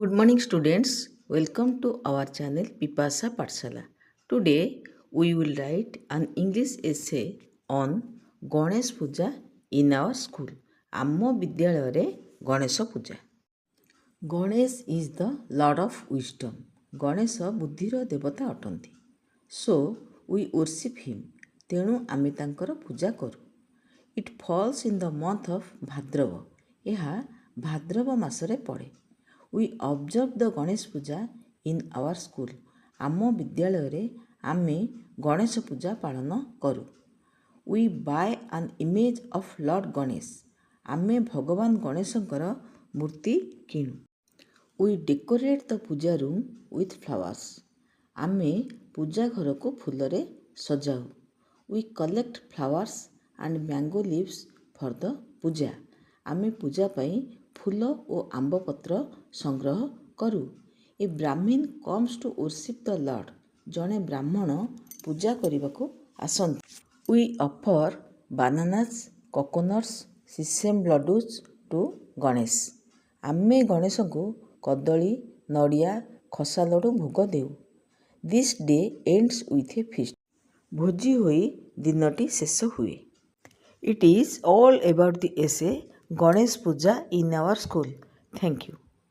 Good morning, students. Welcome to our channel Pipasa Patshala. Today, we will write an English essay on Ganesh Puja in our school. ଆମ ବିଦ୍ୟାଳୟରେ Ganesh Puja. Ganesh is the lord of wisdom. Ganesh ବୁଦ୍ଧିର ଦେବତା ଅଟନ୍ତି। So we worship him. ତେଣୁ ଆମେ ତାଙ୍କର ପୂଜା କରୁ। It falls in the month of Bhadraba. ଏହା ଭାଦ୍ରବ ମାସରେ ପଡ଼େ। We observe the Ganesh Puja in our school. ଆମ ବିଦ୍ୟାଳୟରେ ଆମେ ଗଣେଶ ପୂଜା ପାଳନ କରୁ। We buy an image of Lord Ganesh. ଆମେ ଭଗବାନ ଗଣେଶଙ୍କର ମୂର୍ତ୍ତି କିଣୁ। We decorate the Puja room with flowers. ଆମେ ପୂଜା ଘରକୁ ଫୁଲରେ ସଜାଉ। We collect flowers and mango leaves for the ପୂଜା. ଆମେ ପୂଜା ପାଇଁ ଫୁଲ ଓ ଆମ୍ବ ପତ୍ର ସଂଗ୍ରହ କରୁ। A brahmin comes to worship the Lord. ଜଣେ ବ୍ରାହ୍ମଣ ପୂଜା କରିବାକୁ ଆସନ୍ତି। We offer bananas, coconuts, sesame laddus to Ganesh. ଆମେ ଗଣେଶଙ୍କୁ କଦଳୀ, ନଡ଼ିଆ, ଖସା ଲଡ଼ୁ ଭୋଗ ଦେଉ। This day ends with a feast. ଭୋଜି ହୋଇ ଦିନଟି ଶେଷ ହୁଏ। It is all about the essay Ganesh Puja in our school. Thank you.